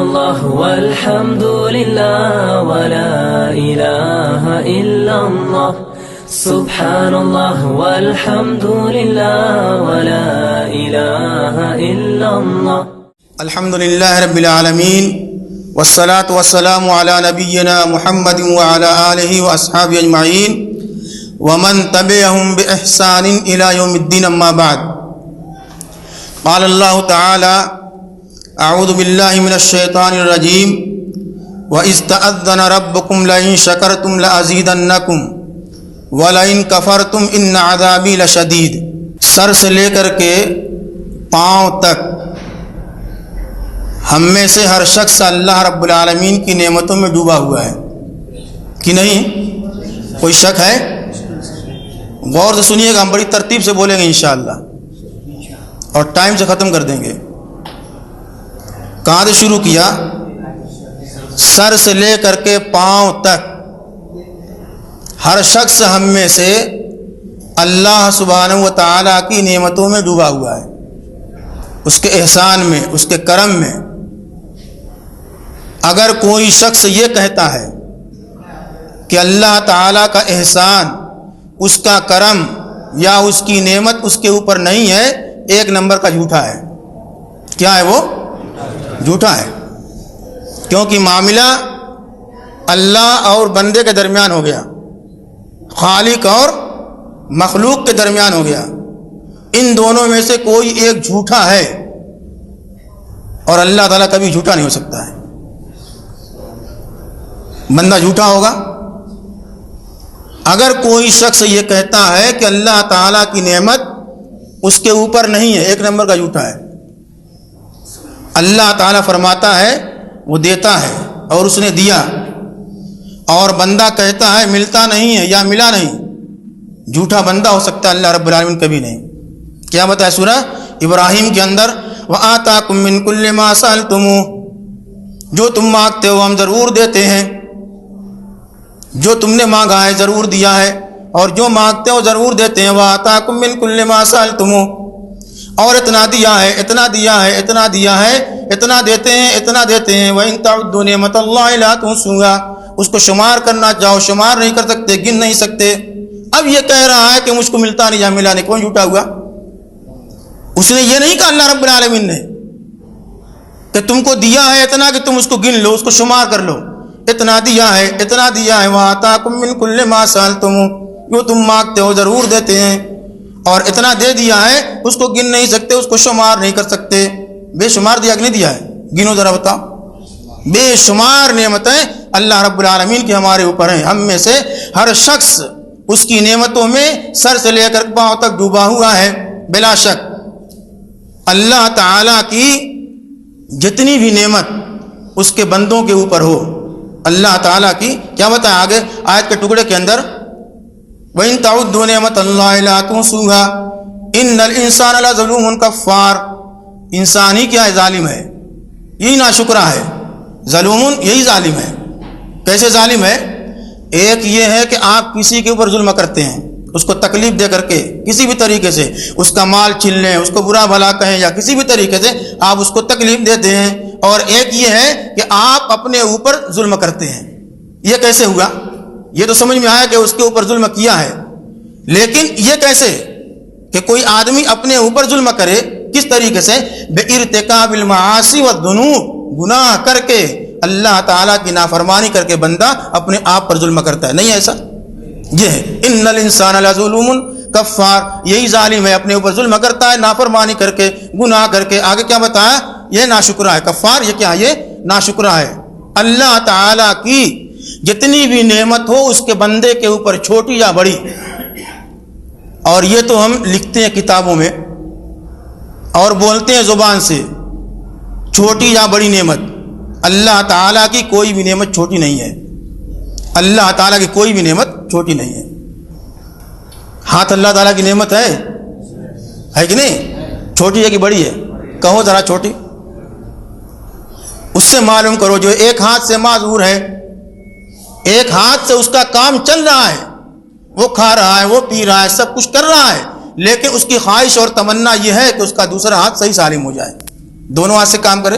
الله والحمد لله ولا إله إلا الله سبحان الله والحمد لله ولا إله إلا الله. الحمد لله رب العالمين والصلاة والسلام على نبينا محمد وعلى آله وأصحابه أجمعين ومن تبعهم بإحسان إلى يوم الدين. أما بعد، قال الله تعالى: اعوذ باللہ من الشیطان الرجیم وَإِذْ تَأَذَّنَ رَبُّكُمْ لَئِن شَكَرْتُمْ لَأَزِيدَنَّكُمْ وَلَئِن كَفَرْتُمْ إِنَّ عَذَابِي لَشَدِيدٌ. سر سے لے کر کے پاؤں تک ہم میں سے ہر شخص اللہ رب العالمین کی نعمتوں میں ڈوبا ہوا ہے کہ نہیں؟ کوئی شک ہے؟ غور سے سنیے گا، ہم بڑی ترتیب سے بولیں گے انشاءاللہ اور ٹائم سے ختم کر دیں گے. کہاں سے شروع کیا؟ سر سے لے کر کے پاؤں تک ہر شخص ہم میں سے اللہ سبحانہ و تعالیٰ کی نعمتوں میں ڈوبا ہوا ہے، اس کے احسان میں، اس کے کرم میں. اگر کوئی شخص یہ کہتا ہے کہ اللہ تعالیٰ کا احسان، اس کا کرم یا اس کی نعمت اس کے اوپر نہیں ہے، ایک نمبر کا جھوٹا ہے. کیا ہے وہ؟ جھوٹا ہے. کیونکہ معاملہ اللہ اور بندے کے درمیان ہو گیا، خالق اور مخلوق کے درمیان ہو گیا. ان دونوں میں سے کوئی ایک جھوٹا ہے اور اللہ تعالیٰ کبھی جھوٹا نہیں ہو سکتا ہے. بندہ جھوٹا ہوگا. اگر کوئی شخص یہ کہتا ہے کہ اللہ تعالیٰ کی نعمت اس کے اوپر نہیں ہے، ایک نمبر کا جھوٹا ہے. اللہ تعالیٰ فرماتا ہے وہ دیتا ہے اور اس نے دیا، اور بندہ کہتا ہے ملتا نہیں ہے یا ملا نہیں. جھوٹا بندہ ہو سکتا ہے، اللہ رب العالمین کبھی نہیں. کیا بتایا سورہ ابراہیم کے اندر؟ وَآتَاكُم مِّن كُلِّ مَا سَأَلْتُمُوهُ، جو تم مانگتے ہو ہم ضرور دیتے ہیں. جو تم نے مانگا ہے ضرور دیا ہے، اور جو مانگتے ہو ضرور دیتے ہیں. وَآتَاكُم مِّن كُلِّ مَا سَأَلْتُمُوهُ، اور اتنا دیا ہے، اتنا دیا ہے، اتنا دیا ہے، اتنا دیتے ہیں، اتنا دیتے ہیں. وَإِن تَعُدُّوا نِعْمَتَ اللَّهِ لَا تُحْصُوهَا، اس کو شمار کرنا چاہو شمار نہیں کر سکتے، گن نہیں سکتے. اب یہ کہہ رہا ہے کہ مجھ کو ملتا نہیں یا ملا نہیں. کون جھوٹا ہوا؟ اس نے یہ نہیں کہا اللہ رب العالمین نے کہ تم کو دیا ہے اتنا کہ تم اس کو گن لو، اس کو شمار کر لو. اتنا دیا ہے، اتنا دیا ہے. وَآتَاكُم مِّن كُلِّ مَا سَأَلْتُمُوهُ، جو تم مانگتے ہو ضرور دیتے ہیں، اور اتنا دے دیا ہے اس کو گن نہیں سکتے، اس کو شمار نہیں کر سکتے. بے شمار دیا کہ نہیں دیا ہے؟ گنو ذرا بتاؤ. بے شمار نعمتیں اللہ رب العالمین کی ہمارے اوپر ہیں. ہم میں سے ہر شخص اس کی نعمتوں میں سر سے لے کر پاؤں تک ڈوبا ہوا ہے. بلا شک اللہ تعالیٰ کی جتنی بھی نعمت اس کے بندوں کے اوپر ہو، اللہ تعالیٰ کی کیا بتایا آگے آیت کے ٹکڑے کے اندر؟ وَإِن تَعُدُّوا نِعْمَتَ اللَّهِ لَا تُحْصُوهَا إِنَّ الْإِنسَانَ لَظَلُومٌ كَفَّارٌ. انسان ہی کیا ہے؟ ظالم ہے، یہی ناشکرا ہے. ظلومن یہی ظالم ہے. کیسے ظالم ہے؟ ایک یہ ہے کہ آپ کسی کے اوپر ظلم کرتے ہیں، اس کو تکلیف دے کر کے کسی بھی طریقے سے اس کا مال چھین لیں، اس کو برا بھلا کہیں، یا کسی بھی طریقے سے آپ اس کو تکلیف دیتے ہیں. اور ایک یہ ہے کہ آپ اپنے اوپر ظلم کرتے ہیں. یہ کیسے ہوا؟ یہ تو سمجھ میں آیا کہ اس کے اوپر ظلم کیا ہے، لیکن یہ کیسے کہ کوئی آدمی اپنے اوپر ظلم کرے؟ کس طریقے سے؟ بِارْتِكَابِ الْمَعَاصِي وَالذُّنُوبِ، گناہ کر کے اللہ تعالیٰ کی نافرمانی کر کے بندہ اپنے آپ پر ظلم کرتا ہے. نہیں ایسا؟ یہ ہے اِنَّ الْإِنسَانَ لَظُلُومٌ کفار. یہی ظالم ہے، اپنے اوپر ظلم کرتا ہے، نافرمانی کر کے، گناہ کر کے. آگے کیا بتایا؟ یہ ناشکرا ہے. کفار یہ کیا ہے؟ یہ ناشکرا ہے. اللہ تعالیٰ کی جتنی بھی نعمت ہو اس کے بندے کے اوپر، چھوٹی یا بڑی، اور یہ تو ہم لکھتے ہیں کتابوں میں اور بولتے ہیں زبان سے، چھوٹی یا بڑی نعمت. اللہ تعالیٰ کی کوئی بھی نعمت چھوٹی نہیں ہے. اللہ تعالیٰ کی کوئی بھی نعمت چھوٹی نہیں ہے. ہاتھ اللہ تعالیٰ کی نعمت ہے کہ نہیں؟ چھوٹی ہے کہ بڑی ہے؟ کہو ذرا چھوٹی. اس سے معلوم کرو جو ایک ہاتھ سے معذور ہے، ایک ہاتھ سے اس کا کام چل رہا ہے، وہ کھا رہا ہے، وہ پی رہا ہے، سب کچھ کر رہا ہے، لیکن اس کی خواہش اور تمنا یہ ہے کہ اس کا دوسرا ہاتھ صحیح سالم ہو جائے، دونوں ہاتھ سے کام کرے.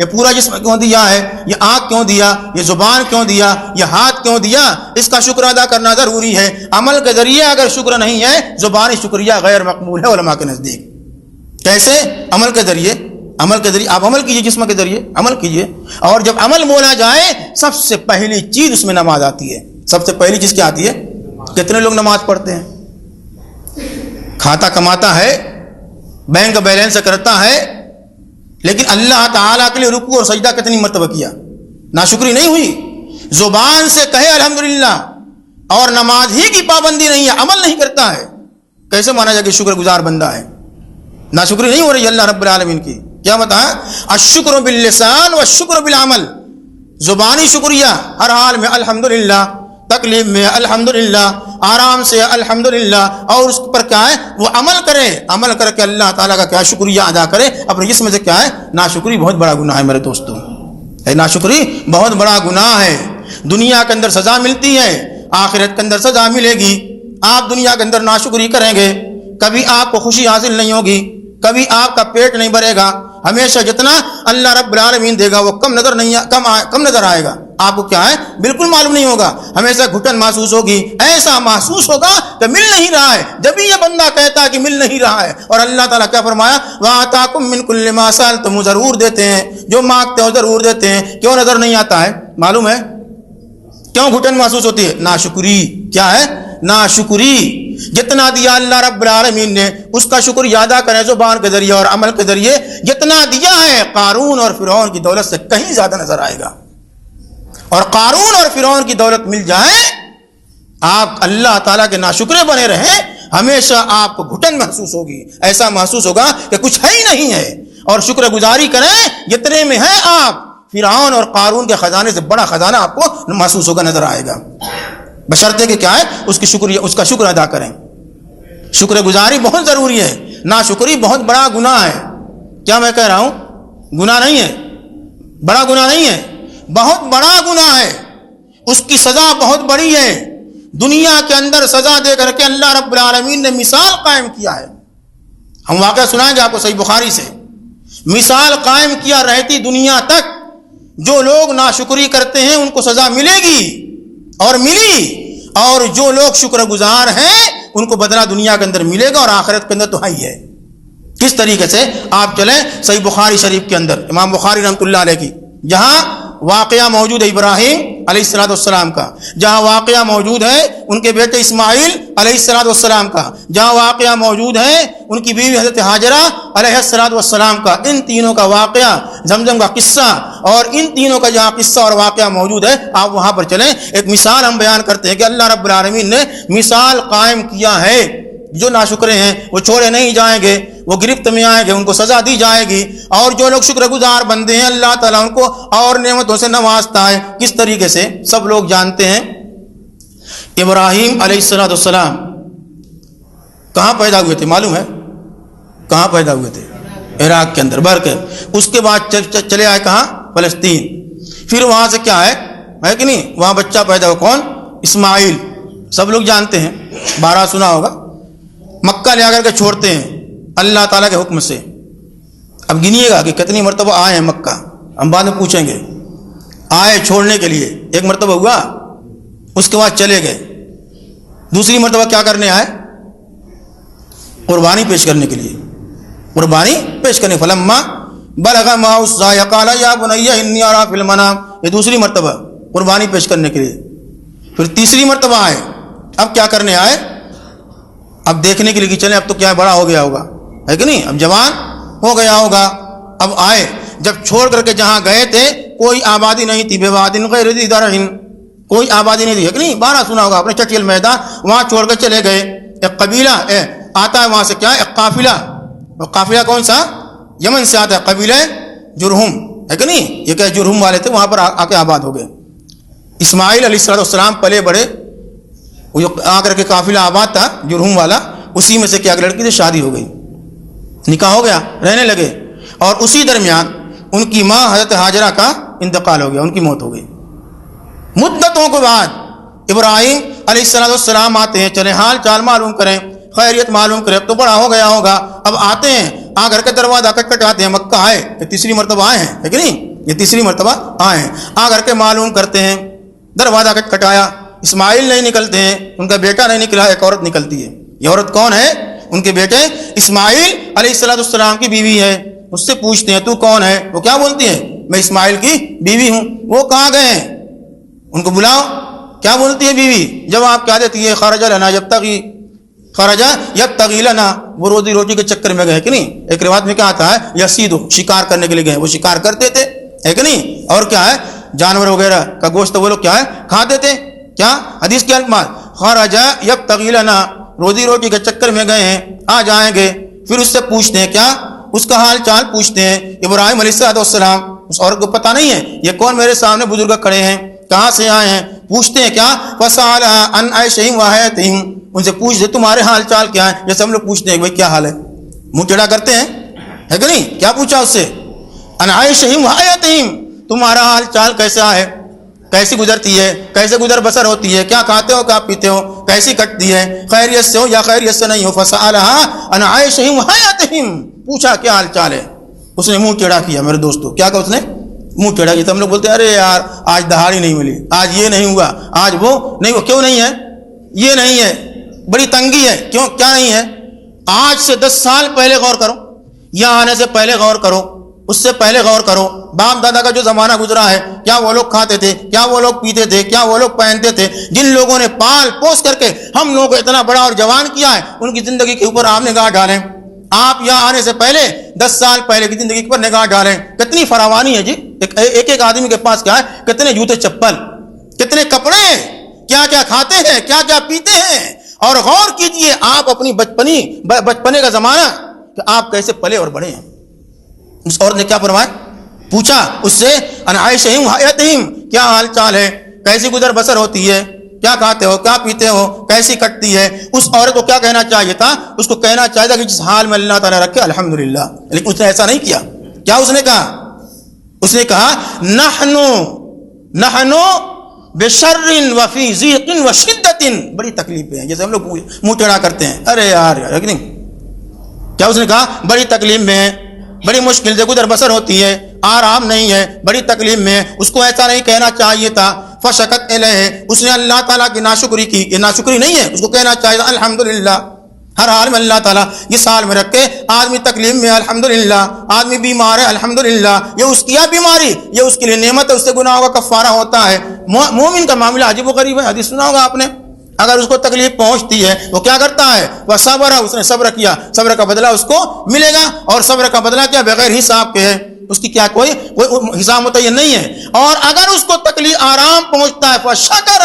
یہ پورا جسم کیوں دیا ہے، یہ آنکھ کیوں دیا، یہ زبان کیوں دیا، یہ ہاتھ کیوں دیا، اس کا شکر ادا کرنا ضروری ہے۔ عمل کے ذریعے اگر شکر نہیں ہے، زبانی شکریہ غیر مقبول ہے علماء کے نزدیک۔ کیسے؟ عمل کے ذریعے آپ عمل کیجئے، جسم کے ذریعے عمل کیجئے، اور جب عمل بولا جائے سب سے پہلی چیز اس میں نماز آتی ہے۔ سب سے پہلی چیز کیا آتی ہے؟ کتنے لوگ نماز پڑھتے ہیں؟ کھاتا کماتا ہے، بینک بیلنس کرتا ہے، لیکن اللہ تعالیٰ کے لیے رکوع اور سجدہ کتنی مرتبہ کیا؟ ناشکری نہیں ہوئی؟ زبان سے کہے الحمدللہ اور نماز ہی کی پابندی نہیں ہے، عمل نہیں کرتا ہے، کیسے مانا جائے کہ شکر گزار بندہ ہے؟ ناشکری نہیں ہو رہی اللہ رب العالمین کی۔ کیا بتایا؟ الشکر باللسان والشکر بالعمل، زبانی شکریہ ہر حال میں الحمدللہ، تکلیف میں الحمدللہ، آرام سے الحمدللہ، اور اس پر کیا ہے؟ وہ عمل کرے، عمل کر کے اللہ تعالیٰ کا کیا شکریہ ادا کرے اپنے جسم سے۔ کیا ہے؟ ناشکری بہت بڑا گناہ ہے میرے دوستوں، ناشکری بہت بڑا گناہ ہے۔ دنیا کے اندر سزا ملتی ہے، آخرت کے اندر سزا ملے گی۔ آپ دنیا کے اندر ناشکری کریں گے، کبھی آپ کو خوشی حاصل نہیں ہوگی، کبھی آپ کا پیٹ نہیں بھرے گا، ہمیشہ جتنا اللہ رب العالمین دے گا وہ کم نظر آئے گا، آپ کو کیا ہے؟ بالکل معلوم نہیں ہوگا، ہمیشہ گھٹن محسوس ہوگی، ایسا محسوس ہوگا کہ مل نہیں رہا ہے۔ جب بھی یہ بندہ کہتا ہے کہ مل نہیں رہا ہے، اور اللہ تعالیٰ کیا فرمایا؟ وَآتَاكُم مِّن كُلِّ مَا سَأَلْتُمُوهُ، وہ ضرور دیتے ہیں جو مانگتے ہو، ضرور دیتے ہیں۔ کیوں نظر نہیں آتا ہے؟ معلوم ہے کیوں گھٹن محسوس ہوتی ہے؟ ناشکری۔ کیا ہے؟ ناشکری۔ جتنا دیا اللہ رب العالمین نے اس کا شکر ادا کریں زبان کے ذریعے اور عمل کے ذریعے، جتنا دیا ہے قارون اور فرعون کی دولت سے کہیں زیادہ نظر آئے گا۔ اور قارون اور فرعون کی دولت مل جائے، آپ اللہ تعالیٰ کے ناشکرے بنے رہیں، ہمیشہ آپ کو گھٹن محسوس ہوگی، ایسا محسوس ہوگا کہ کچھ ہے ہی نہیں ہے۔ اور شکر گزاری کریں جتنے میں ہیں آپ، فرعون اور قارون کے خزانے سے بڑا خزانہ آپ کو محسوس ہوگا، نظر آئے گا، بشرطے کہ کیا ہے؟ اس کا شکر ادا کریں۔ شکر گزاری بہت ضروری ہے، ناشکری بہت بڑا گناہ ہے۔ کیا میں کہہ رہا ہوں؟ گناہ نہیں ہے، بڑا گناہ نہیں ہے، بہت بڑا گناہ ہے، اس کی سزا بہت بڑی ہے۔ دنیا کے اندر سزا دے کر کے اللہ رب العالمین نے مثال قائم کیا ہے۔ ہم واقعہ سنائیں گے آپ کو صحیح بخاری سے۔ مثال قائم کیا رہتی دنیا تک، جو لوگ ناشکری کرتے ہیں ان کو سزا ملے گی اور ملی، اور جو لوگ شکر گزار ہیں ان کو بدلہ دنیا کے اندر ملے گا اور آخرت کے اندر تو ہے ہی ہے۔ کس طریقے سے؟ آپ چلیں صحیح بخاری شریف کے اندر، امام بخاری رحمۃ اللہ علیہ کی، جہاں واقعہ موجود ہے ابراہیم علیہ السلام کا، جہاں واقعہ موجود ہے ان کے بیٹے اسماعیل علیہ السلام کا، جہاں واقعہ موجود ہے ان کی بیوی حضرت ہاجرہ علیہ السلام کا، ان تینوں کا واقعہ، زمزم کا قصہ، اور ان تینوں کا جہاں قصہ اور واقعہ موجود ہے آپ وہاں پر چلیں۔ ایک مثال ہم بیان کرتے ہیں کہ اللہ رب العالمین نے مثال قائم کیا ہے، جو ناشکرے ہیں وہ چھوڑے نہیں جائیں گے، وہ گرفت میں آئیں گے، ان کو سزا دی جائے گی، اور جو لوگ شکر گزار بندے ہیں اللہ تعالیٰ ان کو اور نعمتوں سے نوازتا ہے۔ کس طریقے سے؟ سب لوگ جانتے ہیں ابراہیم علیہ السلام کہاں پیدا ہوئے تھے؟ معلوم ہے کہاں پیدا ہوئے تھے؟ عراق کے اندر برکر۔ اس کے بعد چلے آئے کہاں؟ فلسطین۔ پھر وہاں سے کیا ہے کہ نہیں، وہاں بچہ پیدا ہوا، کون؟ اسماعیل، سب لوگ جانتے ہیں، 12 سنا ہوگا۔ مکہ لے آ کر کے چھوڑتے ہیں اللہ تعالیٰ کے حکم سے۔ اب گنیے گا کہ کتنی مرتبہ آئے ہیں مکہ، ہم بعد میں پوچھیں گے۔ آئے چھوڑنے کے لیے ایک مرتبہ ہوا، اس کے بعد چلے گئے۔ دوسری مرتبہ کیا کرنے آئے؟ قربانی پیش کرنے کے لیے، قربانی پیش کرنے۔ فلما بلغ معه السعي قال يا بني اني ارى في المنام، یہ دوسری مرتبہ قربانی پیش کرنے کے لیے۔ پھر تیسری مرتبہ آئے، اب کیا کرنے آئے؟ اب دیکھنے کے لیے کہ چلیں اب تو کیا بڑا ہو گیا ہوگا، ہے کہ نہیں، اب جوان ہو گیا ہوگا۔ اب آئے، جب چھوڑ کر کے جہاں گئے تھے کوئی آبادی نہیں تھی، بے وادٍ غیر ذی زرع، کوئی آبادی نہیں تھی، ہے کہ نہیں، 12 سنا ہوگا اپنے چٹیل میدان، وہاں چھوڑ کر چلے گئے۔ ایک قبیلہ آتا ہے وہاں سے، کیا ہے؟ ایک قافلہ، اور قافلہ کون سا؟ یمن سے آتا ہے، قبیلہ جرہم، ہے کہ نہیں، یہ کہ جرہم والے تھے، وہاں پر آ کے آباد ہو گئے۔ اسماعیل علیہ السلام پلے بڑے، وہ آ کر کے قافلہ آباد تھا جرہم والا، اسی میں سے کیا لڑکی سے شادی ہو گئی، نکاح ہو گیا، رہنے لگے، اور اسی درمیان ان کی ماں حضرت ہاجرہ کا انتقال ہو گیا، ان کی موت ہو گئی۔ مدتوں کے بعد ابراہیم علیہ السلام آتے ہیں، چلے حال چال معلوم کریں، خیریت معلوم کریں، اب تو بڑا ہو گیا ہوگا۔ اب آتے ہیں آ گھر کے دروازہ کٹکھٹاتے ہیں، مکہ آئے، یہ تیسری مرتبہ آئے ہیں، ہے کہ نہیں؟ یہ تیسری مرتبہ آئے ہیں، آ گھر کے معلوم کرتے ہیں، دروازہ کٹکھٹایا، اسماعیل نہیں نکلتے ہیں، ان کا بیٹا نہیں نکلا، ایک عورت نکلتی ہے۔ یہ عورت کون ہے؟ ان کے بیٹے اسماعیل علیہ السلام کی بیوی ہے۔ اس سے پوچھتے ہیں تو کون ہے؟ وہ کیا بولتی ہے؟ میں اسماعیل کی بیوی ہوں۔ وہ کہاں گئے ہیں؟ ان کو بلاؤ۔ کیا بولتی ہے بیوی؟ جواب کیا دیتی ہے؟ خرج لنا یبتغی لنا، وہ روزی روٹی کے چکر میں گئے کہ نہیں؟ ایک روایت میں کیا آتا ہے؟ یسیدو، شکار کرنے کے لیے گئے، وہ شکار کرتے تھے، ہے کہ نہیں؟ اور کیا ہے؟ جانور وغیرہ کا گوشت وہ لوگ کیا ہے؟ کھاتے تھے۔ کیا حدیث کے الفاظ؟ خرج یبتغی لنا، روزی روٹی کے چکر میں گئے ہیں، آ جائیں گے۔ پھر اس سے پوچھتے ہیں، کیا؟ اس کا حال چال پوچھتے ہیں۔ ابراہیم علیہ السلام، اس عورت کو پتہ نہیں ہے یہ کون میرے سامنے بزرگ کھڑے ہیں، کہاں سے آئے ہیں؟ پوچھتے ہیں کیا؟ فسألها عن عيشهم وحياتهم، ان سے پوچھتے تمہارے حال چال کیا ہے، جیسے ہم لوگ پوچھتے ہیں بھائی کیا حال ہے، منہ ٹیڑھا کرتے ہیں، ہے کہ نہیں؟ کیا پوچھا اس سے؟ عن عيشهم وحياتهم، تمہارا حال چال کیسا ہے، کیسی گزرتی ہے، کیسے گزر بسر ہوتی ہے، کیا کھاتے ہو، کیا پیتے ہو، کیسی کٹتی ہے، خیریت سے ہو یا خیریت سے نہیں ہو۔ فسألها عن عيشهم وحياتهم، پوچھا کیا حال چال ہے۔ اس نے منہ ٹیڑھا کیا میرے دوستو، کیا کہا اس نے؟ منہ ٹیڑھا کیا۔ تو ہم لوگ بولتے ہیں ارے یار آج دہاڑی نہیں ملی، آج یہ نہیں ہوا، آج وہ نہیں ہوا۔ کیوں نہیں ہے؟ یہ نہیں ہے، بڑی تنگی ہے۔ کیوں کیا نہیں ہے؟ آج سے 10 سال پہلے غور کرو، یہاں آنے سے پہلے غور کرو، اس سے پہلے غور کرو، باپ دادا کا جو زمانہ گزرا ہے، کیا وہ لوگ کھاتے تھے، کیا وہ لوگ پیتے تھے، کیا وہ لوگ پہنتے تھے؟ جن لوگوں نے پال پوس کر کے ہم لوگوں کو اتنا بڑا اور جوان کیا ہے، ان کی زندگی کے اوپر آپ نگاہ ڈالیں۔ آپ یہاں آنے سے پہلے 10 سال پہلے کی زندگی پر نگاہ ڈالیں، کتنی فراوانی ہے جی۔ ایک آدمی کے پاس کیا ہے؟ کتنے جوتے چپل، کتنے کپڑے، کیا کیا کھاتے ہیں، کیا کیا پیتے ہیں۔ اور غور کیجئے آپ اپنی بچپنے کا زمانہ کہ آپ کیسے پلے اور بڑھے ہیں۔ اس عورت نے کیا فرمایا؟ پوچھا اس سے عن عیشہم وحیاتہم، کیا حال چال ہے، کیسی گزر بسر ہوتی ہے، کیا کھاتے ہو، کیا پیتے ہو، کیسی کٹتی ہے۔ اس عورت کو کیا کہنا چاہیے تھا؟ اس کو کہنا چاہیے تھا کہ جس حال میں اللہ تعالیٰ رکھے الحمدللہ، لیکن اس نے ایسا نہیں کیا۔ کیا اس نے کہا؟ اس نے کہا نحنو بشر وفی ضیق وشدت، بڑی تکلیفیں ہیں، جیسے ہم لوگ منہ ٹیڑھا کرتے ہیں، ارے یار یار، لیکن کیا اس نے کہا؟ بڑی تکلیف میں ہے، بڑی مشکل سے گزر بسر ہوتی ہے، آرام نہیں ہے، بڑی تکلیف میں ہے۔ اس کو ایسا نہیں کہنا چاہیے تھا۔ فشکت الیہ، اس نے اللہ تعالیٰ کی ناشکری کی، یہ ناشکری نہیں ہے، اس کو کہنا چاہیے تھا الحمدللہ، ہر حال میں اللہ تعالیٰ اس حال میں رکھے، آدمی تکلیف میں الحمدللہ، آدمی بیمار ہے الحمدللہ، یہ اس کی بیماری، یہ اس کے لیے نعمت ہے، اس سے گناہوں کا کفارہ ہوتا ہے۔ مومن کا معاملہ عجیب و غریب ہے، حدیث سنا ہوگا آپ نے، اگر اس کو تکلیف پہنچتی ہے وہ کیا کرتا ہے؟ وہ صبر، اس نے صبر کیا، صبر کا بدلہ اس کو ملے گا، اور صبر کا بدلہ کیا؟ بغیر حساب کے ہے، اس کی کیا کوئی حساب متعین نہیں ہے۔ اور اگر اس کو تکلیف آرام پہنچتا ہے فشکر،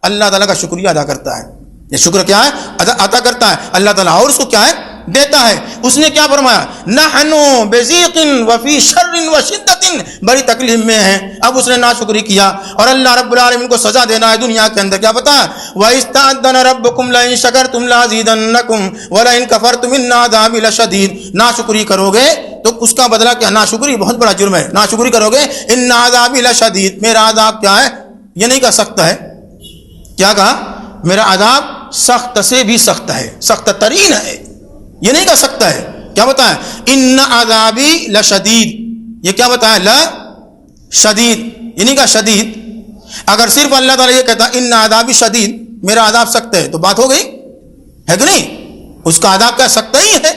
اللہ تعالیٰ کا شکریہ ادا کرتا ہے، یہ شکر کیا ہے؟ عطا کرتا ہے اللہ تعالیٰ، اور اس کو کیا ہے؟ دیتا ہے۔ اس نے کیا فرمایا؟ نحنو بضیق وفی شر وشدت، بڑی تکلیف میں ہے۔ اب اس نے ناشکری کیا اور اللہ رب العالمین کو سزا دینا ہے دنیا کے اندر۔ کیا پتا؟ وَإِسْتَأْذَنَ رَبُّكُمْ لَئِن شَكَرْتُمْ لَأَزِيدَنَّكُمْ وَلَئِن كَفَرْتُمْ إِنَّ عَذَابِي لَشَدِيدٌ، ناشکری کرو گے تو اس کا بدلہ کیا؟ ناشکری بہت بڑا جرم ہے، ناشکری کرو گے إِنَّ عَذَابِي لَشَدِيدٌ، میرا عذاب کیا ہے؟ یہ نہیں کہا سخت ہے، کیا کہا؟ میرا عذاب سخت سے بھی سخت ہے، سخت ترین ہے، یہ نہیں کہہ سکتا ہے۔ کیا بتایا؟ ان عذابی لشدید، یہ کیا بتایا؟ لا شدید، یہ نہیں کہا شدید۔ اگر صرف اللہ تعالیٰ یہ کہتا ان عذابی شدید، میرا عذاب سخت ہے، تو بات ہو گئی، ہے کہ نہیں؟ اس کا عذاب کیا سخت ہی ہے،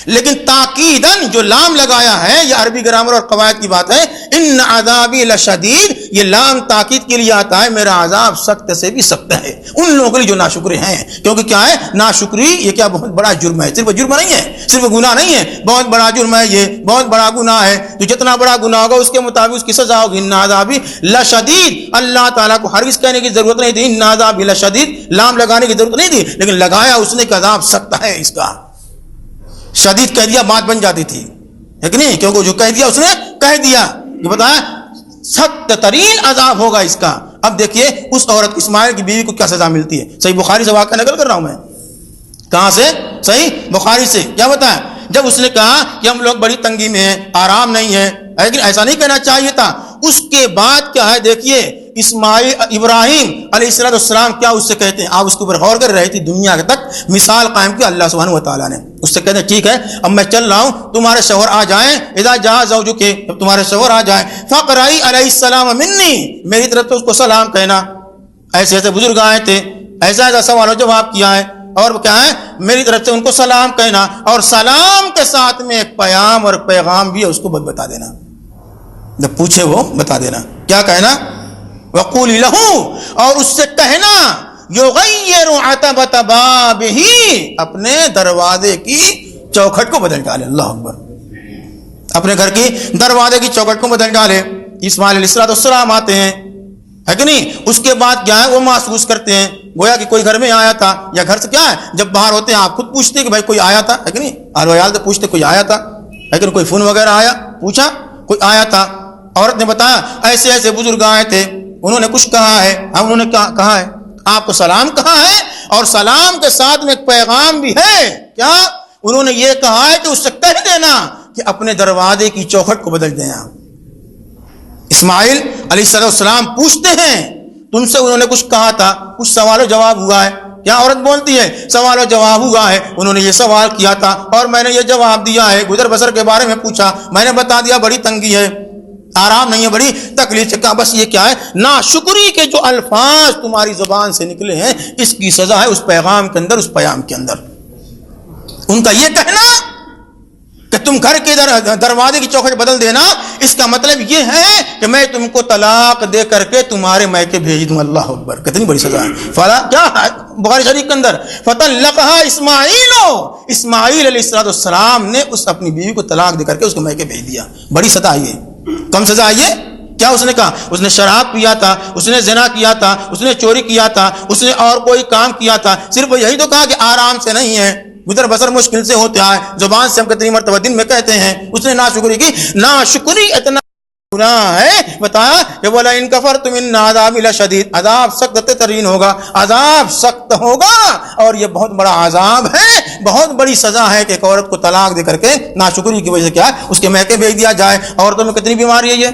لیکن تاکیداً جو لام لگایا ہے، یہ عربی گرامر اور قواعد کی بات ہے، ان عذابی لشدید، یہ لام تاکید کے لیے آتا ہے، میرا عذاب سخت سے بھی سخت ہے ان لوگوں کے لیے جو ناشکرے ہیں۔ کیونکہ کیا ہے؟ ناشکری یہ کیا بہت بڑا جرم ہے، صرف جرم نہیں ہے، صرف گناہ نہیں ہے، بہت بڑا جرم ہے، یہ بہت بڑا گناہ ہے۔ تو جتنا بڑا گناہ ہوگا اس کے مطابق اس کی سزا ہوگی۔ ان عذابی لشدید، اللہ تعالیٰ کو ہرگز کہنے کی ضرورت نہیں تھی ان عذابی لشدید، لام لگانے کی ضرورت نہیں تھی، لیکن لگایا اس نے کہ عذاب سخت ہے اس کا۔ شدید کہہ دیا بات بن جاتی تھی، ہے کہ نہیں؟ کیونکہ جو کہہ دیا اس نے کہہ دیا، یہ بتایا سخت ترین عذاب ہوگا اس کا۔ اب دیکھیے اس عورت اسماعیل کی بیوی کو کیا سزا ملتی ہے۔ صحیح بخاری سے واقعہ نقل کر رہا ہوں میں، کہاں سے؟ صحیح بخاری سے۔ کیا بتایا؟ جب اس نے کہا کہ ہم لوگ بڑی تنگی میں ہیں، آرام نہیں ہے، لیکن ایسا نہیں کہنا چاہیے تھا، اس کے بعد کیا ہے دیکھیے ابراہیم علیہ السلام کیا اس سے کہتے ہیں. آپ اس کے اوپر غور کر رہی تھی. دنیا تک مثال قائم کی اللہ سبحانہ و تعالیٰ نے. اس سے کہتے ہیں ٹھیک ہے اب میں چل رہا ہوں, تمہارے شوہر آ جائیں, اذا جاء زوجک, جب تمہارے شوہر آ جائیں, فقرئی علیہ السلام منی, میری طرف سے اس کو سلام کہنا. ایسے ایسے بزرگ آئے تھے, ایسا ایسا سوال و جواب کیا ہے, اور کیا ہے میری طرف سے ان کو سلام کہنا, اور سلام کے ساتھ میں ایک پیام اور پیغام بھی ہے, اس کو بتا دینا, جب پوچھے وہ بتا دینا. کیا کہنا؟ وقولی لہو, اور اس سے کہنا یغیر عتبۃ بابہ, اپنے دروازے کی چوکھٹ کو بدل ڈالے. اللہ اکبر, اپنے گھر کی دروازے کی چوکھٹ کو بدل ڈالے. اسماعیل علیہ السلام آتے ہیں, ہے کہ نہیں, اس کے بعد کیا ہے وہ محسوس کرتے ہیں گویا کہ کوئی گھر میں آیا تھا, یا گھر سے کیا ہے جب باہر ہوتے ہیں آپ خود پوچھتے ہیں کہ بھائی کوئی آیا تھا, ہے کہ نہیں, اہل و عیال سے پوچھتے کوئی آیا تھا, ہے کہ کوئی فون وغیرہ آیا, پوچھا کوئی آیا تھا. عورت نے بتایا ایسے ایسے بزرگ آئے تھے, انہوں نے کچھ کہا ہے, انہوں نے کہا ہے آپ کو سلام کہا ہے, اور سلام کے ساتھ میں ایک پیغام بھی ہے. کیا انہوں نے یہ کہا ہے کہ اس سے کہہ دینا کہ اپنے دروازے کی چوکھٹ کو بدل دینا. اسماعیل علیہ السلام پوچھتے ہیں تم سے انہوں نے کچھ کہا تھا, کچھ سوال و جواب ہوا ہے. کیا عورت بولتی ہے سوال و جواب ہوا ہے, انہوں نے یہ سوال کیا تھا اور میں نے یہ جواب دیا ہے, گزر بسر کے بارے میں پوچھا, میں نے بتا دیا بڑی تنگی ہے, آرام نہیں ہے, بڑی تکلیف سے. کہا بس یہ کیا ہے ناشکری کے جو الفاظ تمہاری زبان سے نکلے ہیں اس کی سزا ہے اس پیغام کے اندر, اس پیام کے اندر. ان کا یہ کہنا کہ تم گھر کے دروازے کی چوکھٹ بدل دینا, اس کا مطلب یہ ہے کہ میں تم کو طلاق دے کر کے تمہارے میکے بھیج دوں. اللہ اکبر, کتنی بڑی سزا ہے. فلا کیا ہے بخاری شریف کے اندر فطلقها اسماعیل علیہ السلام نے اس اپنی بیوی کو طلاق دے کر کے اس کو میکے بھیج دیا. بڑی سزا ہے, کم سزا ہے. کیا اس نے کہا اس نے شراب پیا تھا, اس نے زنا کیا تھا, اس نے چوری کیا تھا, اس نے اور کوئی کام کیا تھا, صرف یہی تو کہا کہ آرام سے نہیں ہے, گزر بسر مشکل سے ہوتا ہے, زبان سے ہم کتنی مرتبہ دن میں کہتے ہیں. اس نے ناشکری کی. ناشکری اتنا گناہ ہے بتایا کہ بولا ان کفرتم ان عذاب لشدید, عذاب سخت ترین ہوگا, عذاب سخت ہوگا, اور یہ بہت بڑا عذاب ہے, بہت بڑی سزا ہے کہ ایک عورت کو طلاق دے کر کے ناشکری کی وجہ سے کیا ہے اس کے میکے بھیج دیا جائے. عورتوں میں کتنی بیماری ہے یہ,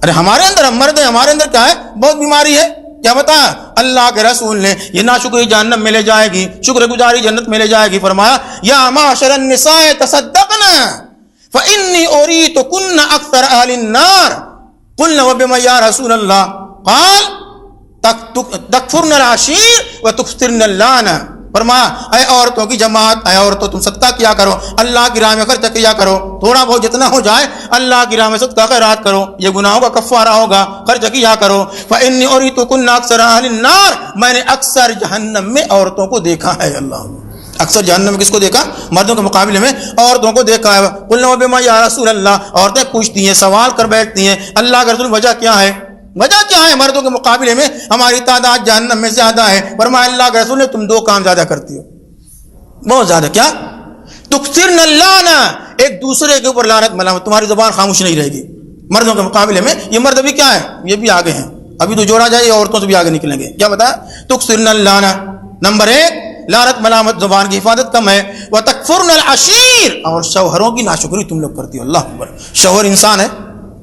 ارے ہمارے اندر ہم مرد ہیں, ہمارے اندر کیا ہے بہت بیماری ہے. کیا بتایا اللہ کے رسول نے یہ ناشکری جہنم میں لے جائے گی, شکر گزاری جنت میں لے جائے گی. فرمایا یا معاشر النساء تصدقنا فإني أريتكن أكثر أهل النار قلنا وبما يا رسول الله قال تكفرن العشير وتكثرن اللعنة. فرمایا اے عورتوں کی جماعت, اے عورتوں تم صدقہ کیا کرو, اللہ کی راہ میں خرچ کیا کرو, تھوڑا بہت جتنا ہو جائے اللہ کی راہ میں صدقہ خیرات کرو, یہ گناہوں کا کفارہ ہوگا, خرچ کیا کرو. فإني أريتكن أكثر أهل النار, میں نے اکثر جہنم میں عورتوں کو دیکھا ہے. اللہ اکثر جہنم میں کس کو دیکھا؟ مردوں کے مقابلے میں عورتوں کو دیکھا ہے. قلنا وبما یا رسول اللہ, عورتیں پوچھتی ہیں سوال کر بیٹھتی ہیں اللہ کے رسول وجہ کیا ہے, وجہ کیا ہے مردوں کے مقابلے میں ہماری تعداد جہنم میں زیادہ ہے. فرمایا اللہ کے رسول نے تم دو کام زیادہ کرتی ہو, بہت زیادہ. کیا؟ تکثرن اللعنہ, ایک دوسرے کے اوپر لعنت ملامت, تمہاری زبان خاموش نہیں رہے گی. مردوں کے مقابلے میں یہ مرد بھی کیا ہے, یہ بھی آگے ہیں, ابھی تو جوڑا جائے یہ عورتوں سے بھی آگے نکلیں گے. کیا بتایا؟ تکثرن اللعنہ, نمبر ایک لعنت ملامت, زبان کی حفاظت کم ہے. وتکفرن العشیر, اور شوہروں کی ناشکری تم لوگ کرتی ہو. اللہ اکبر, شوہر انسان ہے,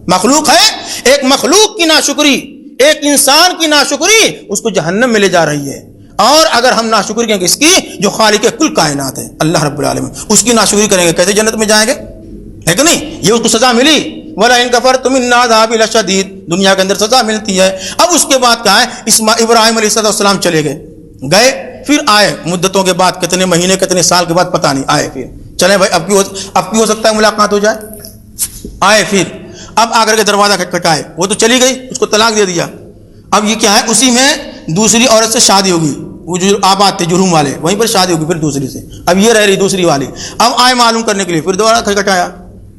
مخلوق ہے, ایک مخلوق کی ناشکری, ایک انسان کی ناشکری اس کو جہنم میں لے جا رہی ہے. اور اگر ہم ناشکری کریں گے اس کی جو خالق کل کائنات ہے اللہ رب العالمین, اس کی ناشکری کریں گے کیسے جنت میں جائیں گے, ہے کہ نہیں؟ یہ اس کو سزا ملی. ولا ان کفرتم ان عذاب لشدید, دنیا کے اندر سزا ملتی ہے. اب اس کے بعد کیا ہے, ابراہیم علیہ السلام چلے گئے, پھر آئے مدتوں کے بعد, کتنے مہینے کتنے سال کے بعد پتہ نہیں, آئے پھر چلے بھائی اب کی ہو سکتا ہے ملاقات ہو جائے. آئے پھر اب آ کر کے دروازہ کھٹکھٹائے, وہ تو چلی گئی, اس کو طلاق دے دیا. اب یہ کیا ہے, اسی میں دوسری عورت سے شادی ہوگی, وہ جو آباد تھے جرہم والے, وہیں پر شادی ہوگی پھر دوسری سے. اب یہ رہ رہی دوسری والی. اب آئے معلوم کرنے کے لیے, پھر دوبارہ کھٹکھٹایا.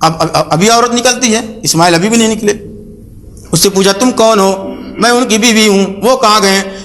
ابھی عورت نکلتی ہے, اسماعیل ابھی بھی نہیں نکلے. اس سے پوچھا تم کون ہو؟ میں ان کی بیوی ہوں. وہ کہاں گئے؟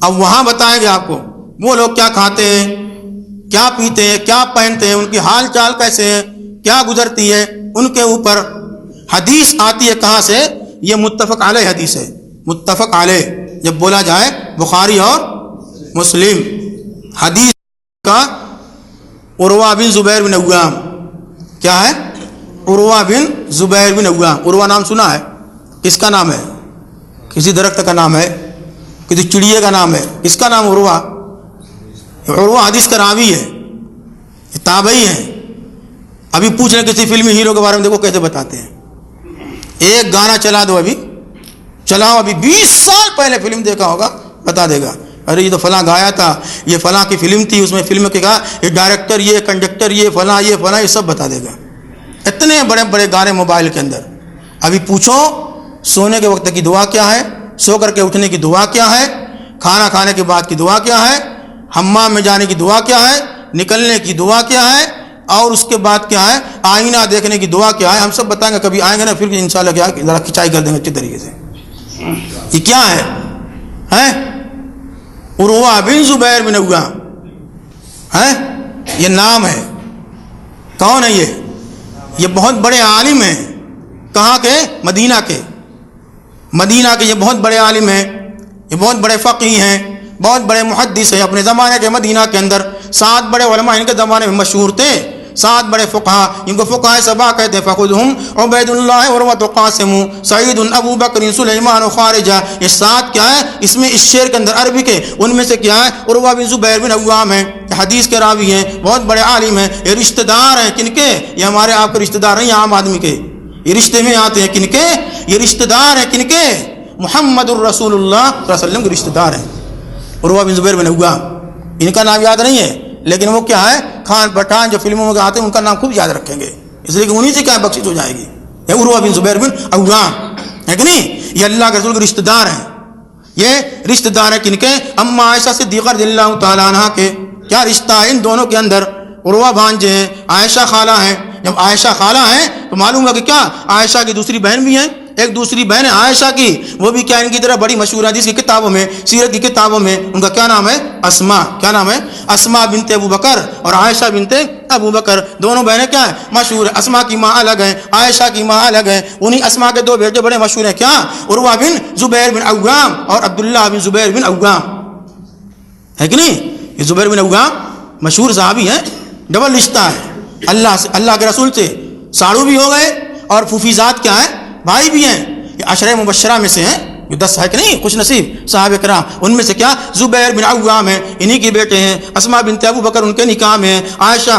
اب وہاں بتائیں گے آپ کو وہ لوگ کیا کھاتے ہیں، کیا پیتے ہیں، کیا پہنتے ہیں، ان کی حال چال کیسے ہے، کیا گزرتی ہے ان کے اوپر۔ حدیث آتی ہے کہاں سے؟ یہ متفق علیہ حدیث ہے، متفق علیہ جب بولا جائے بخاری اور مسلم۔ حدیث کا عروہ بن زبیر بن عوام، کیا ہے؟ عروہ بن زبیر بن عوام۔ عروہ نام سنا ہے؟ کس کا نام ہے؟ کسی درخت کا نام ہے، کسی چڑیے کا نام ہے، کس کا نام عروہ؟ عروہ حدیث کا راوی ہے، تابعی ہے۔ ابھی پوچھ رہے کسی فلمی ہیرو کے بارے میں، دیکھو کیسے بتاتے ہیں۔ ایک گانا چلا دو، ابھی چلاؤ، ابھی 20 سال پہلے فلم دیکھا ہوگا، بتا دے گا ارے یہ تو فلاں گایا تھا، یہ فلاں کی فلم تھی، اس میں فلم کے کہا یہ ڈائریکٹر، یہ کنڈکٹر، یہ فلاں، یہ سب بتا دے گا۔ اتنے بڑے بڑے گانے موبائل کے اندر۔ ابھی پوچھو سونے کے وقت کی دعا کیا ہے، سو کر کے اٹھنے کی دعا کیا ہے، کھانا کھانے کے بعد کی دعا کیا ہے، حمام میں جانے کی دعا کیا ہے، نکلنے کی دعا کیا ہے، اور اس کے بعد کیا ہے، آئینہ دیکھنے کی دعا کیا ہے۔ ہم سب بتائیں گے، کبھی آئیں گے نا، پھر انشاءاللہ کیا ذرا کھچائی کر دیں گے اچھی طریقے سے۔ یہ کیا ہے؟ عروہ بن زبیر بن عوام ہے، یہ نام ہے۔ کون ہے یہ بہت بڑے عالم ہیں۔ کہاں کے؟ مدینہ کے۔ مدینہ کے یہ بہت بڑے عالم ہیں، یہ بہت بڑے فقیہ ہیں، بہت بڑے محدث ہیں اپنے زمانے کے۔ مدینہ کے اندر 7 بڑے علماء ان کے زمانے میں مشہور تھے، 7 بڑے فقہا، ان کو فقہاء سبا کہتے ہیں۔ فخذہم عبید اللہ عروۃ قاسم سعید ابو بکر سلیمان خارجہ۔ یہ 7 کیا ہے اس میں، اس شعر کے اندر عربی کے، ان میں سے کیا ہے عروہ بن زبیر بن عوام ہیں، حدیث کے راوی ہیں، بہت بڑے عالم ہیں۔ یہ رشتہ دار ہیں کن کے؟ یہ ہمارے آپ کے رشتہ دار نہیں، عام آدمی کے، یہ رشتے میں آتے ہیں۔ کن کے؟ یہ رشتہ دار ہیں کن کے؟ محمد الرسول اللہ صلی اللہ علیہ وسلم کے رشتہ دار ہیں، عروہ بن زبیر بن عوام۔ ان کا نام یاد نہیں ہے، لیکن وہ کیا ہے، خان پٹھان جو فلموں میں آتے ہیں ان کا نام خوب یاد رکھیں گے، اس لیے کہ انہیں سے کیا بخشش ہو جائے گی۔ یہ عروہ بن زبیر بن عوام ہے کہ نہیں؟ یہ اللہ کے رسول کے رشتہ دار ہیں۔ یہ رشتہ دار ہیں کن کے؟ اما عائشہ صدیقہ رضی اللہ تعالیٰ عنہ کے۔ کیا رشتہ ہے ان دونوں کے اندر؟ عروہ بھانجے ہیں، عائشہ خالہ ہیں۔ جب عائشہ خالہ ہیں تو معلوم ہوا کہ کیا عائشہ کی دوسری بہن بھی ہیں، ایک دوسری بہن ہے عائشہ کی، وہ بھی کیا ان کی طرح بڑی مشہور حدیث کی کتابوں میں، سیرت کی کتابوں میں، ان کا کیا نام ہے؟ اسماء۔ کیا نام ہے؟ اسماء بنت ابو بکر اور عائشہ بنت ابو بکر، دونوں بہنیں کیا ہیں؟ مشہور ہے۔ اسماء کی ماں الگ ہے، عائشہ کی ماں الگ ہے۔ انہی اسماء کے 2 بیٹے بڑے مشہور ہیں، کیا؟ عروہ بن زبیر بن عوام اور عبداللہ بن زبیر بن عوام، ہے کہ نہیں؟ یہ زبیر بن عوام مشہور صحابی ہیں، ڈبل رشتہ ہے اللہ سے، اللہ کے رسول سے ساڑو بھی ہو گئے، اور پھوفیزاد کیا ہے؟ بھائی بھی ہیں۔ یہ عشرہ مبشرہ میں سے ہیں، جو 10 ہے کہ نہیں خوش نصیب صحابہ کرام، ان میں سے کیا زبیر بن عوام ہیں، انہی کے بیٹے ہیں۔ اسماء بنت ابو بکر ان کے نکاح میں ہیں، عائشہ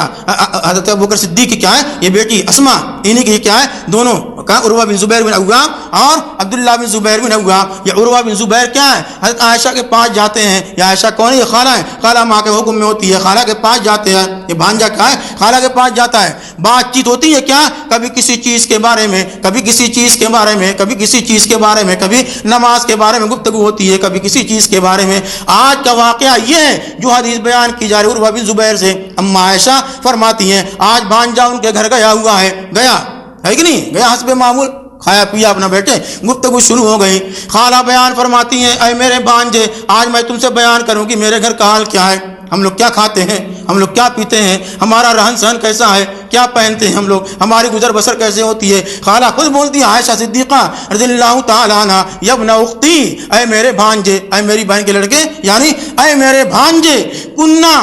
حضرت ابو بکر صدیق کی کیا ہے یہ بیٹی اسماء، انہی کی کیا ہے دونوں کا عروہ بن زبیر بن عوام اور عبداللہ بن زبیر بن عوام۔ یہ عروہ بن زبیر کیا ہے؟ حضرت عائشہ کے پاس جاتے ہیں۔ یہ عائشہ کون ہے؟ یہ خالہ ہے، خالہ ماں کے حکم میں ہوتی ہے، خالہ کے پاس جاتے ہیں۔ یہ بھانجا کیا ہے؟ خالہ کے پاس جاتا ہے، بات چیت ہوتی ہے کیا؟ کبھی کسی چیز کے بارے میں، کبھی کسی چیز کے بارے میں، کبھی کسی چیز کے بارے میں، کبھی نماز کے بارے میں گفتگو ہوتی ہے، کبھی کسی چیز کے بارے میں۔ آج کا واقعہ یہ ہے جو حدیث بیان کی جا رہی ہے عروہ بن زبیر سے۔ اما عائشہ فرماتی ہیں آج بھانجا ان کے گھر گیا ہوا ہے، گیا ہے کہ نہیں؟ گیا حسب معمول، کھایا پیا اپنا بیٹھے، گفتگو شروع ہو گئی۔ خالہ بیان فرماتی ہیں اے میرے بھانجے، آج میں تم سے بیان کروں گی میرے گھر کا حال کیا ہے، ہم لوگ کیا کھاتے ہیں، ہم لوگ کیا پیتے ہیں، ہمارا رہن سہن کیسا ہے، کیا پہنتے ہیں ہم لوگ، ہماری گزر بسر کیسے ہوتی ہے۔ خالہ خود بولتی ہے عائشہ صدیقہ رضی اللہ تعالیٰ عنہ، یا ابن اختی، اے میرے بھانجے، اے میری بہن کے لڑکے، یعنی اے میرے بھانجے، کننا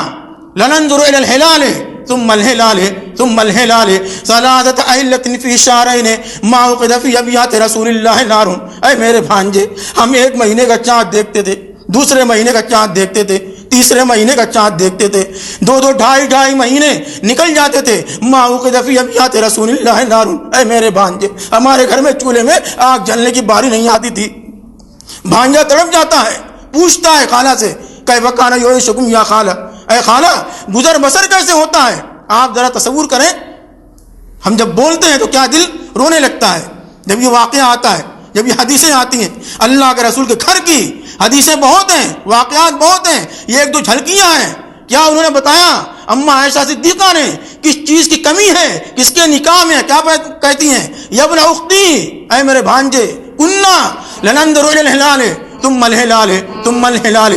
لننظر الى الہلال ثم الہلال ثم الہلال ثلاثۃ اہلۃ فی شہرین ما وقد فی ابیات رسول اللہ نار۔ اے میرے بھانجے، ہم 1 مہینے کا چاند دیکھتے تھے، دوسرے مہینے کا چاند دیکھتے تھے، تیسرے مہینے کا چاند دیکھتے تھے، 2 ڈھائی مہینے نکل جاتے تھے۔ ما وقد فی ابیات رسول اللہ نار۔ اے میرے بھانجے، ہمارے گھر میں چولہے میں آگ جلنے کی باری نہیں آتی تھی۔ بھانجا تڑپ جاتا ہے، پوچھتا ہے خالہ سے کیف کان یعیشکم یا خالہ، اے خالہ گزر بسر کیسے ہوتا ہے؟ آپ ذرا تصور کریں، ہم جب بولتے ہیں تو کیا دل رونے لگتا ہے جب یہ واقعہ آتا ہے، جب یہ حدیثیں آتی ہیں۔ اللہ کے رسول کے گھر کی حدیثیں بہت ہیں، واقعات بہت ہیں، یہ 1-2 جھلکیاں ہیں۔ کیا انہوں نے بتایا اما عائشہ صدیقہ نے کس چیز کی کمی ہے، کس کے نکاح میں، کیا کہتی ہیں یا ابن اختی، اے میرے بھانجے، کننا لننظر الى الہلال ثم الہلال ثم الہلال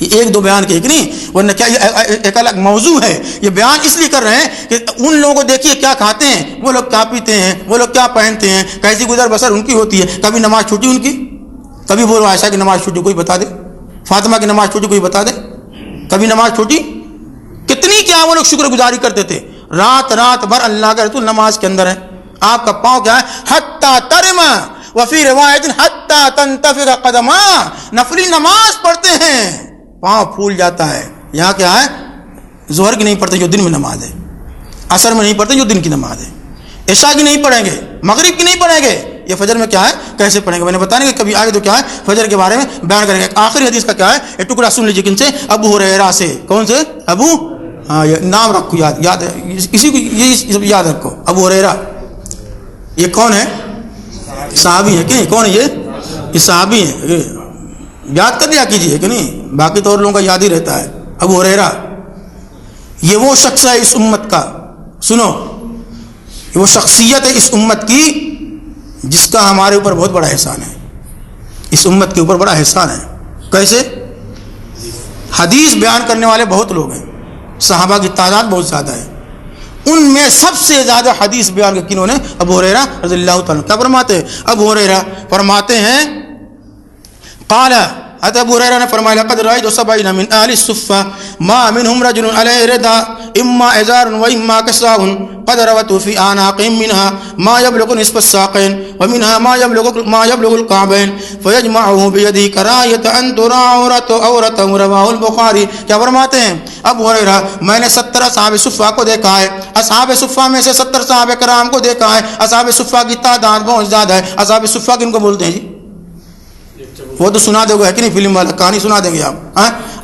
یہ ایک دو بیان کے ایک نہیں، ورنہ کیا یہ ایک الگ موضوع ہے. یہ بیان اس لیے کر رہے ہیں کہ ان لوگوں کو دیکھیے کیا کھاتے ہیں، وہ لوگ کیا پیتے ہیں، وہ لوگ کیا پہنتے ہیں، کیسی گزر بسر ان کی ہوتی ہے. کبھی نماز چھوٹی ان کی، کبھی بولو عائشہ کی نماز چھوٹی کوئی بتا دے، فاطمہ کی نماز چھوٹی کوئی بتا دے، کبھی نماز چھوٹی. کتنی کیا وہ لوگ شکر گزاری کرتے تھے، رات بھر اللہ کا رسول نماز کے اندر ہے. آپ کا پاؤں کیا ہے، حتی ترما وفی روایت حتی تنتفخ قدما، نفلی نماز پڑھتے ہیں پاؤں پھول جاتا ہے. یہاں کیا ہے، ظہر کی نہیں پڑھتے جو دن میں نماز ہے، عصر میں نہیں پڑھتے جو دن کی نماز ہے، عشاء کی نہیں پڑھیں گے، مغرب کی نہیں پڑھیں گے. یہ فجر میں کیا ہے کیسے پڑھیں گے، میں نے بتانے کہ کبھی آگے تو کیا ہے فجر کے بارے میں بیان کریں گے. آخری حدیث کا کیا ہے، ایک ٹکڑا سن لیجیے کن سے، ابو ہریرہ سے. کون سے؟ ابو، ہاں یہ نام رکھو، یاد ہے کسی کو، یہ یاد رکھو ابو ہریرہ. یہ کون ہے؟ صحابی ہے کہ نہیں؟ کون ہے یہ صحابی ہے، یاد کر لیا کیجیے کہ نہیں، باقی تو اور لوگوں کا یاد ہی رہتا ہے. ابو ہریرہ یہ وہ شخص ہے اس امت کا، سنو یہ وہ شخصیت ہے اس امت کی جس کا ہمارے اوپر بہت بڑا احسان ہے. اس امت کے اوپر بڑا احسان ہے. کیسے؟ حدیث بیان کرنے والے بہت لوگ ہیں، صحابہ کی تعداد بہت زیادہ ہے، ان میں سب سے زیادہ حدیث بیان کنہوں نے؟ ابو ہریرہ رضی اللہ تعالیٰ. کیا فرماتے ہیں ابو ہریرہ؟ فرماتے ہیں قال، ابو ہریرہ نے فرمایا لقد رأيت 70 من اهل الصفة ما منهم رجل عليه رداء اما ازار واما كساء قد روته في اعناقهم منها ما يبلغ نصف الساقين ومنها ما يبلغ الكعبين فيجمعه بيده كراهية ان ترى عورته رواه البخاري. کیا فرماتے ہیں ابو ہریرہ، میں نے 70 اصحاب صفہ کو دیکھا ہے، اصحاب صفہ میں سے 70 صحابہ کرام کو دیکھا ہے. اصحاب صفہ کی تعداد بہت زیادہ ہے. اصحاب صفہ کن کو بولتے ہیں جی؟ وہ تو سنا دے گا کہ نہیں، فلم والا کہانی سنا دیں گے آپ.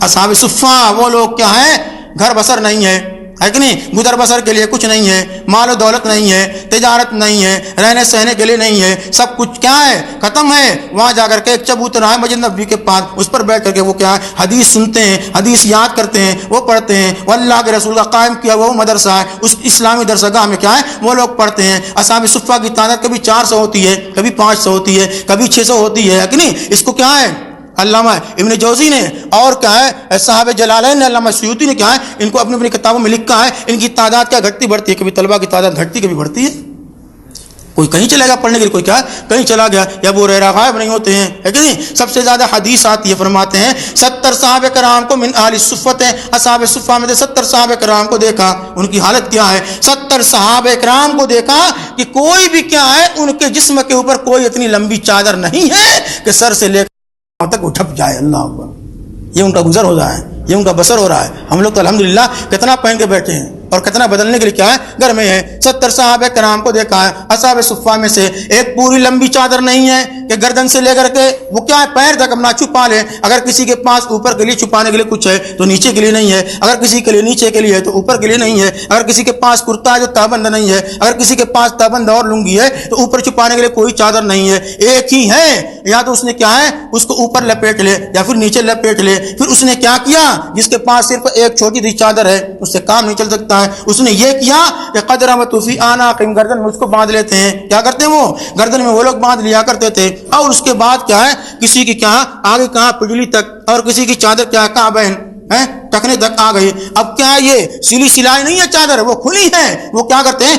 اصحاب صفہ وہ لوگ کیا ہیں، گھر بسر نہیں ہے کہ نہیں، گزر بسر کے لیے کچھ نہیں ہے، مال و دولت نہیں ہے، تجارت نہیں ہے، رہنے سہنے کے لیے نہیں ہے، سب کچھ کیا ہے ختم ہے. وہاں جا کر کے ایک چبوترا ہے مسجد نبوی کے پاس، اس پر بیٹھ کر کے وہ کیا ہے حدیث سنتے ہیں، حدیث یاد کرتے ہیں، وہ پڑھتے ہیں. وہ اللہ کے رسول کا قائم کیا وہ مدرسہ ہے، اس اسلامی درسہ گاہ میں کیا ہے وہ لوگ پڑھتے ہیں. اصحاب صفہ کی تعداد کبھی 400 ہوتی ہے، کبھی 500 ہوتی ہے، کبھی 600 ہوتی ہے کہ نہیں. اس کو کیا ہے علامہ ابن جوزی نے اور کیا ہے صاحب جلالین نے، علامہ سیوطی نے کیا ہے ان کو اپنی اپنی کتابوں میں لکھا ہے. ان کی تعداد کیا گھٹتی بڑھتی ہے، کبھی طلبہ کی تعداد گھٹتی کبھی بڑھتی ہے. کوئی کہیں چلے گا پڑھنے کے لیے، کوئی کیا کہیں چلا گیا، یا ابو ہریرہ غائب نہیں ہوتے ہیں ہے کہ نہیں. سب سے زیادہ حدیث آتی ہے، فرماتے ہیں 70 صحابہ کرام کو من اہل الصفۃ، اصحاب صفہ میں سے 70 صحابہ کرام کو دیکھا. ان کی حالت کیا ہے، 70 صحابہ کرام کو دیکھا کہ کوئی بھی کیا ہے ان کے جسم کے اوپر کوئی اتنی لمبی چادر نہیں ہے کہ سر سے لے تک اٹھپ جائے. اللہ اکبر، یہ ان کا گزر ہو رہا ہے، یہ ان کا بسر ہو رہا ہے. ہم لوگ تو الحمدللہ کتنا پہن کے بیٹھے ہیں اور کتنا بدلنے کے لیے کیا ہے گھر میں ہے. 70 صحابہ کرام کو دیکھا ہے. اصحاب صفہ میں سے ایک پوری لمبی چادر نہیں ہے کہ گردن سے لے کر کے وہ کیا ہے پیر تک اپنا چھپا لے. اگر کسی کے پاس اوپر کے لیے چھپانے کے لیے کچھ ہے تو نیچے کے لیے نہیں ہے، اگر کسی کے لیے نیچے کے لیے ہے تو اوپر کے لیے نہیں ہے. اگر کسی کے پاس کرتا ہے جو تابند نہیں ہے، اگر کسی کے پاس تابند اور لنگی ہے تو اوپر چھپانے کے لیے کوئی چادر نہیں ہے. ایک ہی ہے، یا تو اس نے کیا ہے اس کو اوپر لپیٹ لے یا پھر نیچے لپیٹ لے. پھر اس نے کیا کیا، جس کے پاس صرف ایک چھوٹی سی چادر ہے اس سے کام نہیں چل سکتا ہے، اس نے یہ کیا کہ قدر متوفی آنا قیم، گردن میں اس کو باندھ لیتے ہیں. کیا کرتے ہیں وہ گردن میں وہ لوگ باندھ لیا کرتے تھے. اور اس کے بعد کیا ہے کسی کی کیا آگے کہاں پجلی تک اور کسی کی چادر کیا کہاں بہن ہے ٹکنے تک آ گئی. اب کیا یہ سلی سلائی نہیں ہے چادر، وہ کھلی ہے. وہ کیا کرتے ہیں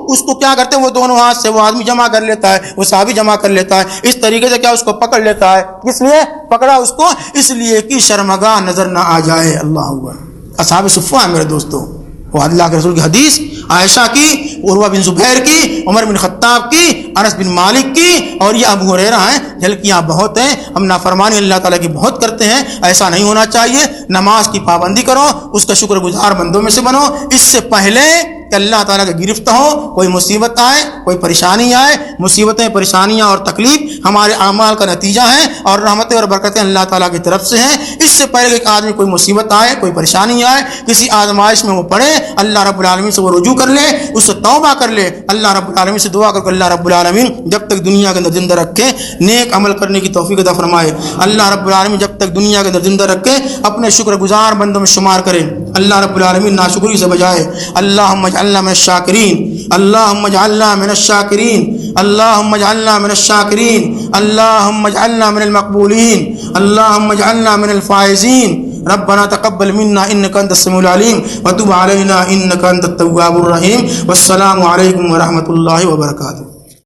اس کو کیا کرتے ہیں وہ دونوں ہاتھ سے وہ آدمی جمع کر لیتا ہے، وہ صحابی جمع کر لیتا ہے. اس طریقے سے کیا اس کو پکڑ لیتا ہے. کس لیے پکڑا اس کو؟ اس لیے کہ شرمگاہ نظر نہ آ جائے. اللہ اکبر. اصحاب صفہ ہے میرے دوستوں، وہ اللہ کے رسول کی حدیث، عائشہ کی، عروہ بن زبیر کی، عمر بن خطاب کی، انس بن مالک کی، اور یہ ابو ہریرہ ہیں. جھلکیاں بہت ہیں. ہم نافرمانی اللہ تعالیٰ کی بہت کرتے ہیں، ایسا نہیں ہونا چاہیے. نماز کی پابندی کرو، اس کا شکر گزار بندوں میں سے بنو. اس سے پہلے کہ اللہ تعالیٰ کا گرفت ہو، کوئی مصیبت آئے، کوئی پریشانی آئے. مصیبتیں، پریشانیاں اور تکلیف ہمارے اعمال کا نتیجہ ہیں اور رحمتیں اور برکتیں اللہ تعالیٰ کی طرف سے ہیں. اس سے پہلے کہ ایک آدمی کوئی مصیبت آئے، کوئی پریشانی آئے، کسی آزمائش میں وہ پڑے، اللہ رب العالمین سے وہ رجوع کر لے، اس سے توبہ کر لے. اللہ رب العالمین سے دعا کر کے اللہ رب العالمین جب تک دنیا کے اندر زندہ رکھے نیک عمل کرنے کی توفیق عطا فرمائے. اللہ رب العالمین جب تک دنیا کے اندر زندہ رکھے اپنے شکر گزار بندوں میں شمار کرے. اللہ رب العالمین ناشکری سے بجائے. اللہم اجعلنا من الشاکرین، اللہم اجعلنا من الشاکرین، اللهم اجعلنا من الشاكرين، اللهم اجعلنا من المقبولين، اللهم اجعلنا من الفائزين. ربنا تقبل منا انك انت السميع العليم وتب علينا انك انت التواب الرحيم. والسلام علیکم ورحمۃ اللہ وبرکاتہ.